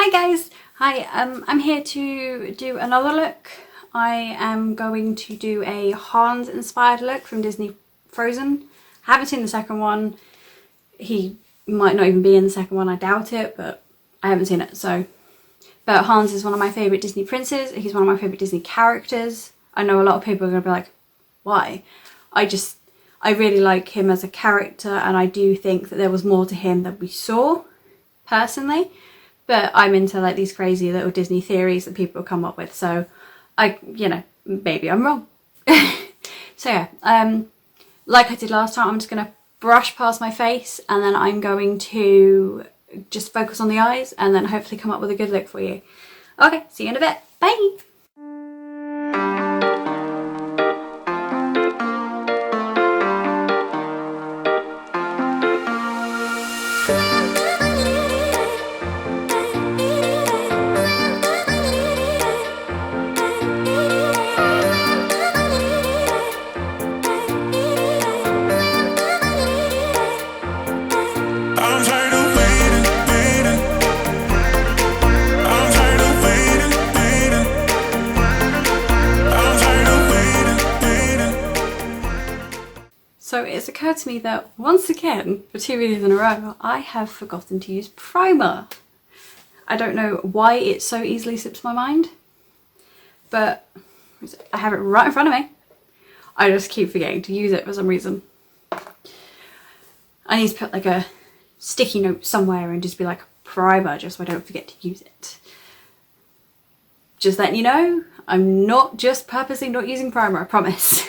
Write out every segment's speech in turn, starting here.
Hi guys! Hi, I'm here to do another look. I am going to do a Hans inspired look from Disney Frozen. I haven't seen the second one. He might not even be in the second one, I doubt it, but I haven't seen it, so. But Hans is one of my favourite Disney princes. He's one of my favourite Disney characters. I know a lot of people are going to be like, why? I really like him as a character, and I do think that there was more to him than we saw, personally. But I'm into like these crazy little Disney theories that people come up with, so maybe I'm wrong. So yeah, like I did last time, I'm just going to brush past my face, and then I'm going to just focus on the eyes and then hopefully come up with a good look for you. Okay, see you in a bit. Bye! So it's occurred to me that once again, for 2 videos in a row, I have forgotten to use primer. I don't know why it so easily slips my mind, but I have it right in front of me. I just keep forgetting to use it for some reason. I need to put like a sticky note somewhere and just be like primer, just so I don't forget to use it. Just letting you know, I'm not just purposely not using primer, I promise.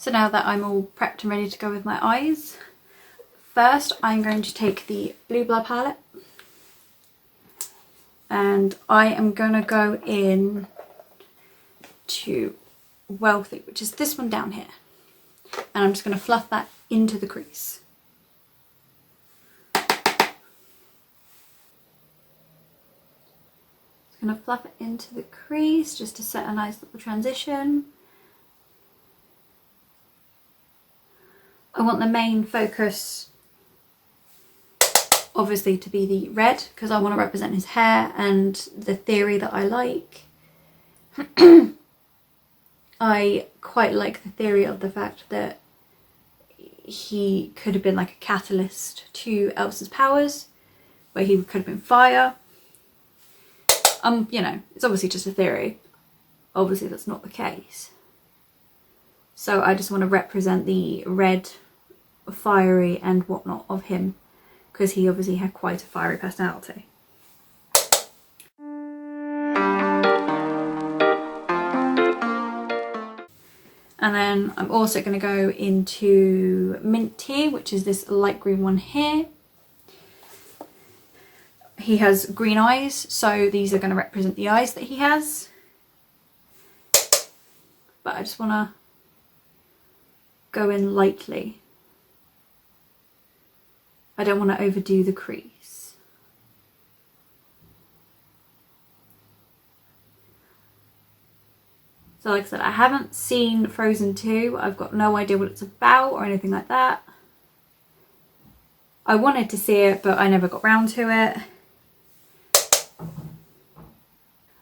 So now that I'm all prepped and ready to go with my eyes, first I'm going to take the Blue Blur palette and I am going to go in to Wealthy, which is this one down here, and I'm just going to fluff that into the crease. Just going to fluff it into the crease just to set a nice little transition. I want the main focus obviously to be the red because I want to represent his hair and the theory that I like. I quite like the theory of the fact that he could have been like a catalyst to Elsa's powers, where he could have been fire. You know, it's obviously just a theory. Obviously that's not the case. So I just want to represent the red, fiery and whatnot of him, because he obviously had quite a fiery personality. And then I'm also going to go into mint tea, which is this light green one here. He has green eyes, so these are going to represent the eyes that he has. But I just want to go in lightly. I don't want to overdo the crease. So like I said, I haven't seen Frozen 2. I've got no idea what it's about or anything like that. I wanted to see it, but I never got round to it.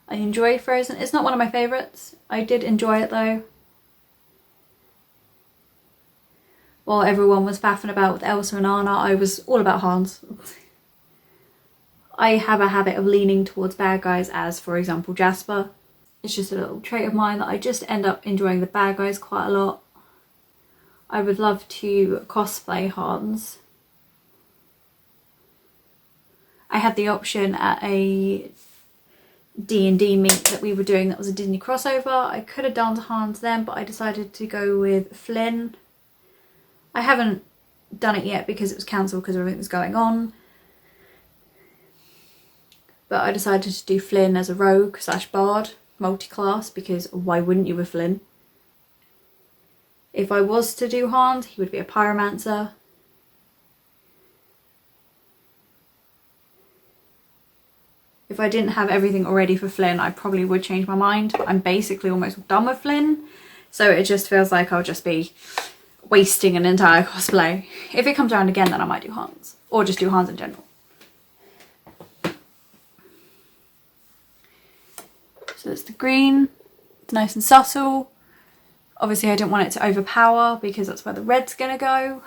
I enjoy Frozen. It's not one of my favourites. I did enjoy it though. While everyone was faffing about with Elsa and Anna, I was all about Hans. I have a habit of leaning towards bad guys, as for example Jasper. It's just a little trait of mine that I just end up enjoying the bad guys quite a lot. I would love to cosplay Hans. I had the option at a D&D meet that we were doing that was a Disney crossover. I could have done Hans then, but I decided to go with Flynn. I haven't done it yet because it was cancelled because everything was going on. But I decided to do Flynn as a rogue / bard, multi-class, because why wouldn't you with Flynn? If I was to do Hans, he would be a pyromancer. If I didn't have everything already for Flynn, I probably would change my mind. I'm basically almost done with Flynn, so it just feels like I'll just be wasting an entire cosplay. If it comes around again, then I might do Hans, or just do Hans in general. So it's the green, it's nice and subtle. Obviously I don't want it to overpower because that's where the red's gonna go.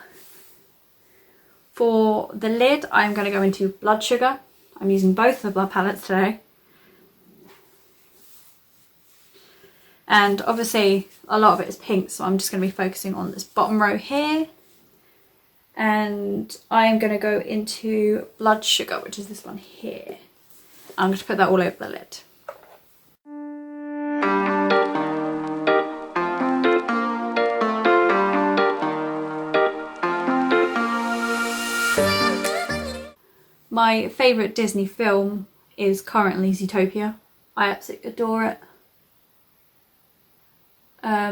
For the lid, I'm gonna go into Blood Sugar. I'm using both of the palettes today. And obviously a lot of it is pink, so I'm just going to be focusing on this bottom row here. And I'm going to go into Blood Sugar, which is this one here. I'm going to put that all over the lid. My favourite Disney film is currently Zootopia. I absolutely adore it.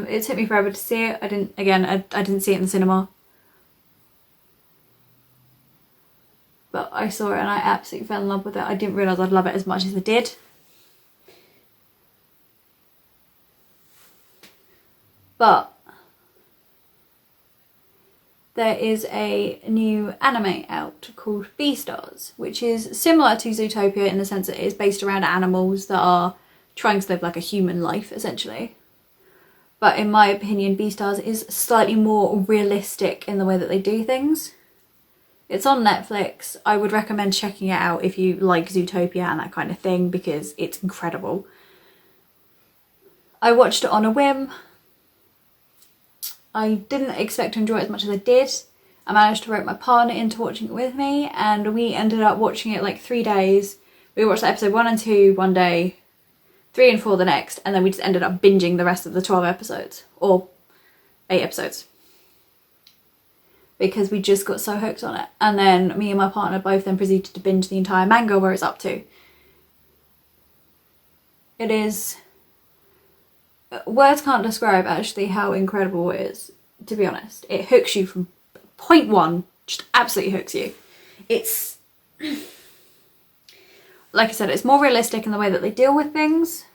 It took me forever to see it. I didn't see it in the cinema. But I saw it and I absolutely fell in love with it. I didn't realise I'd love it as much as I did. But there is a new anime out called Beastars, which is similar to Zootopia in the sense that it is based around animals that are trying to live like a human life, essentially. But in my opinion, Beastars is slightly more realistic in the way that they do things. It's on Netflix. I would recommend checking it out if you like Zootopia and that kind of thing, because it's incredible. I watched it on a whim. I didn't expect to enjoy it as much as I did. I managed to rope my partner into watching it with me, and we ended up watching it like 3 days. We watched episode 1 and 2 one day, 3 and 4 the next, and then we just ended up binging the rest of the 12 episodes, or 8 episodes. Because we just got so hooked on it. And then me and my partner both then proceeded to binge the entire manga where it's up to. It is... words can't describe actually how incredible it is, to be honest. It hooks you from point one, just absolutely hooks you. It's... like I said, it's more realistic in the way that they deal with things.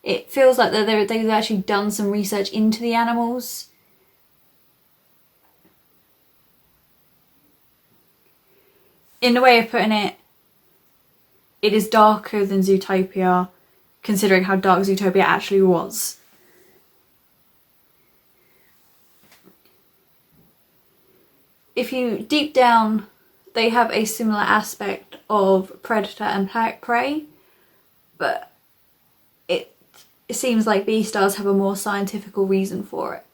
It feels like they've actually done some research into the animals. In a way of putting it, it is darker than Zootopia, considering how dark Zootopia actually was. If you deep down, they have a similar aspect of predator and prey, but it seems like Beastars have a more scientific reason for it.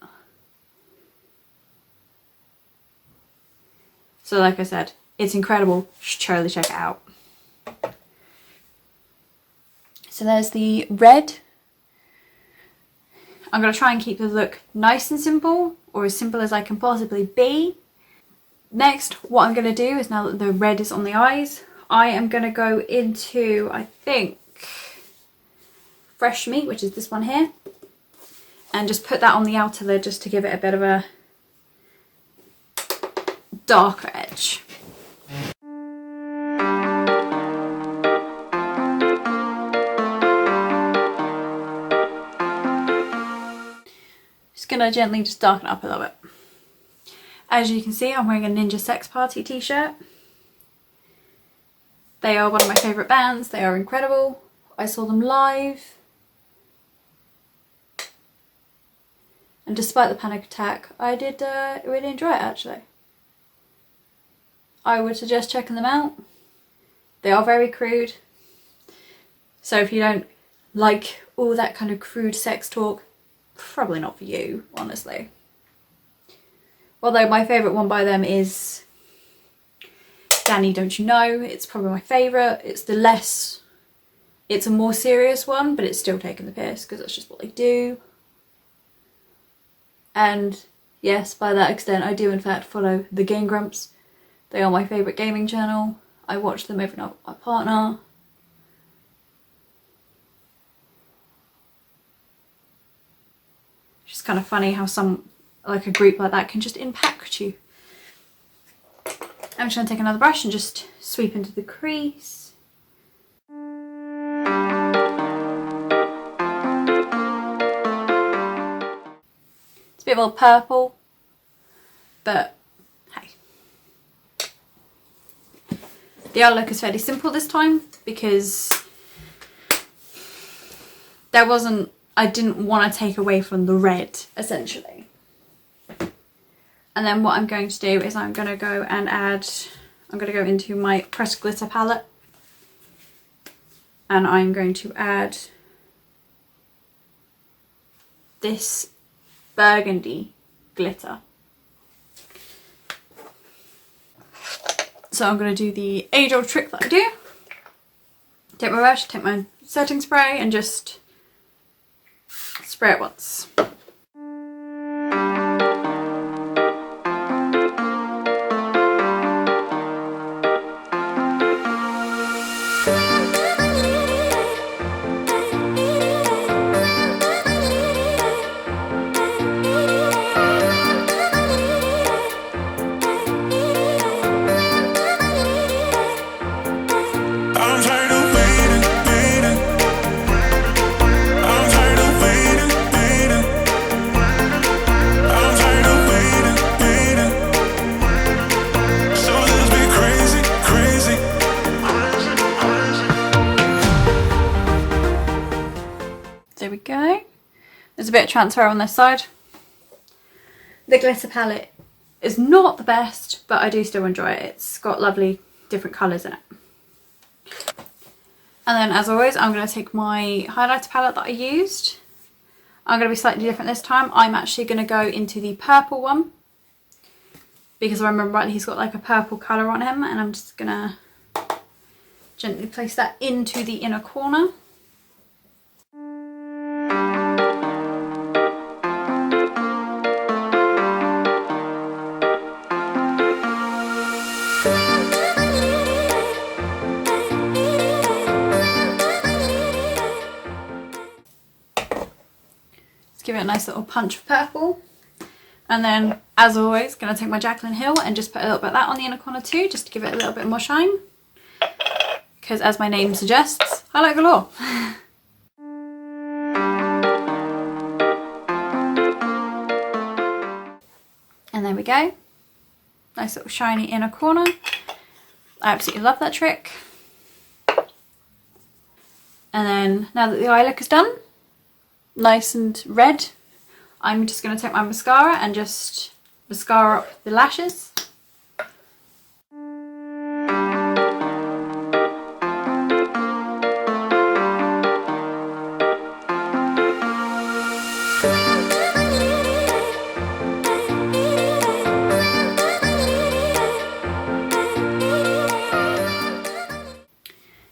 So like I said, it's incredible. You should totally check it out. So there's the red. I'm going to try and keep the look nice and simple, or as simple as I can possibly be. Next, what I'm going to do is, now that the red is on the eyes, I am going to go into, I think, Fresh Meat, which is this one here, and just put that on the outer lid just to give it a bit of a darker edge. Just going to gently just darken it up a little bit. As you can see, I'm wearing a Ninja Sex Party t-shirt. They are one of my favourite bands. They are incredible. I saw them live. And despite the panic attack, I did really enjoy it actually. I would suggest checking them out. They are very crude. So if you don't like all that kind of crude sex talk, probably not for you, honestly. Although my favourite one by them is Danny Don't You Know. It's probably my favourite. It's a more serious one, but it's still taking the piss because that's just what they do. And yes, by that extent I do in fact follow the Game Grumps. They are my favourite gaming channel. I watch them every night with my partner. It's just kind of funny how a group like that can just impact you. I'm just going to take another brush and just sweep into the crease. It's a bit more purple, but hey. The eye look is fairly simple this time because I didn't want to take away from the red, essentially. And then what I'm going to do is I'm going to go into my pressed glitter palette, and I'm going to add this burgundy glitter. So I'm going to do the age-old trick that I do. Take my brush, take my setting spray and just spray it once. There we go. There's a bit of transfer on this side. The glitter palette is not the best, but I do still enjoy it. It's got lovely different colours in it. And then as always, I'm going to take my highlighter palette that I used. I'm going to be slightly different this time. I'm actually going to go into the purple one, because I remember rightly he's got like a purple colour on him, and I'm just going to gently place that into the inner corner. Give it a nice little punch of purple, and then as always going to take my Jaclyn Hill and just put a little bit of that on the inner corner too, just to give it a little bit more shine, because as my name suggests, highlight galore. And there we go, nice little shiny inner corner. I absolutely love that trick. And then now that the eye look is done, nice and red, I'm just going to take my mascara and just mascara up the lashes.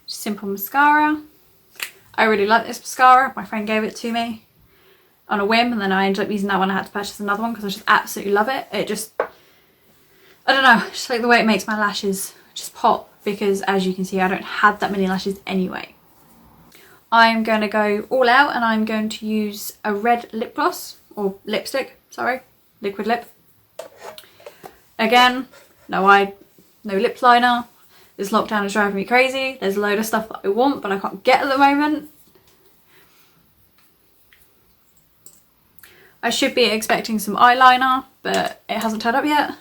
Simple mascara. I really like this mascara. My friend gave it to me on a whim, and then I ended up using that one. I had to purchase another one because I just absolutely love it. It just, I don't know, just like the way it makes my lashes just pop, because as you can see I don't have that many lashes anyway. I'm going to go all out and I'm going to use a red lip gloss, or lipstick, sorry, liquid lip. Again, no eye, no lip liner. This lockdown is driving me crazy. There's a load of stuff that I want but I can't get at the moment. I should be expecting some eyeliner, but it hasn't turned up yet.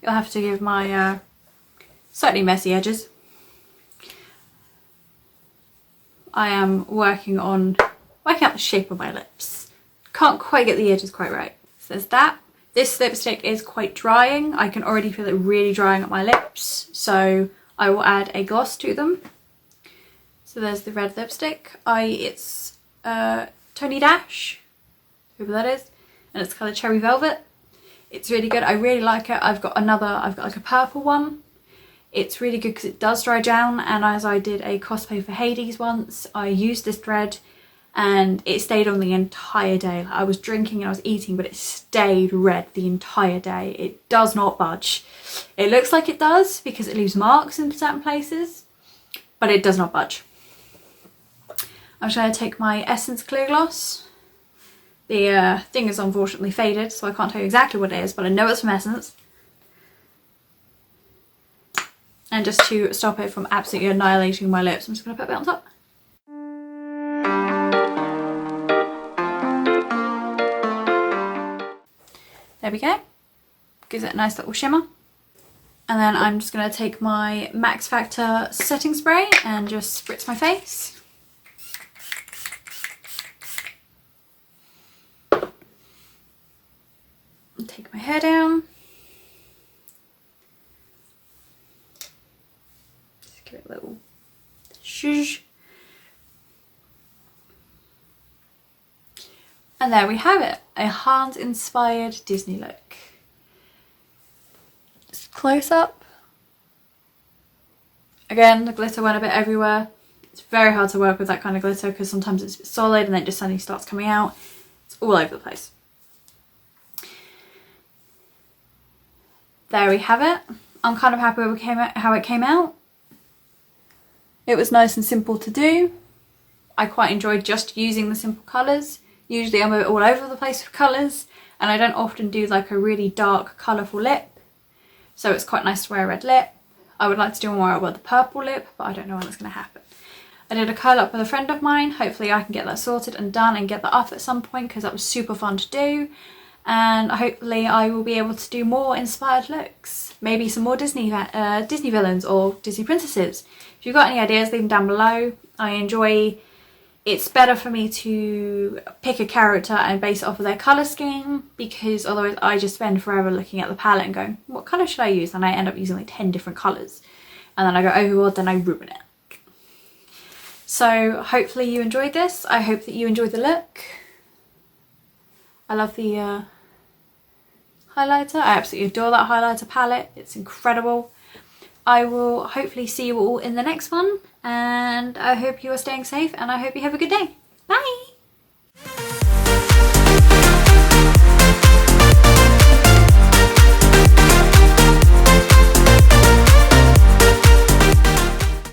You'll have to give my slightly messy edges. I am working out the shape of my lips. Can't quite get the edges quite right. So there's that. This lipstick is quite drying. I can already feel it really drying up my lips, so I will add a gloss to them. So there's the red lipstick. It's Tony Dash, whoever that is, and it's colour Cherry Velvet. It's really good. I really like it. I've got like a purple one. It's really good because it does dry down, and as I did a cosplay for Hades once, I used this thread and it stayed on the entire day. I was drinking and I was eating, but it stayed red the entire day. It does not budge. It looks like it does because it leaves marks in certain places, but it does not budge. I'm just going to take my Essence Clear Gloss. The thing is unfortunately faded, so I can't tell you exactly what it is, but I know it's from Essence. And just to stop it from absolutely annihilating my lips, I'm just going to put a bit on top. There we go. Gives it a nice little shimmer. And then I'm just going to take my Max Factor setting spray and just spritz my face. Take my hair down. Just give it a little zhuzh. And there we have it, a Hans inspired Disney look. Just close up. Again, the glitter went a bit everywhere. It's very hard to work with that kind of glitter because sometimes it's a bit solid and then it just suddenly starts coming out. It's all over the place. There we have it. I'm kind of happy with how it came out. It was nice and simple to do. I quite enjoyed just using the simple colours. Usually I'm all over the place with colours, and I don't often do like a really dark colourful lip. So it's quite nice to wear a red lip. I would like to do more with the purple lip, but I don't know when that's going to happen. I did a curl up with a friend of mine. Hopefully I can get that sorted and done and get that up at some point because that was super fun to do. And hopefully I will be able to do more inspired looks. Maybe some more Disney villains or Disney princesses. If you've got any ideas, leave them down below. It's better for me to pick a character and base it off of their colour scheme, because otherwise I just spend forever looking at the palette and going, what colour should I use? And I end up using like 10 different colours. And then I go overboard, then I ruin it. So hopefully you enjoyed this. I hope that you enjoyed the look. I love the highlighter. I absolutely adore that highlighter palette. It's incredible. I will hopefully see you all in the next one, and I hope you are staying safe and I hope you have a good day. Bye!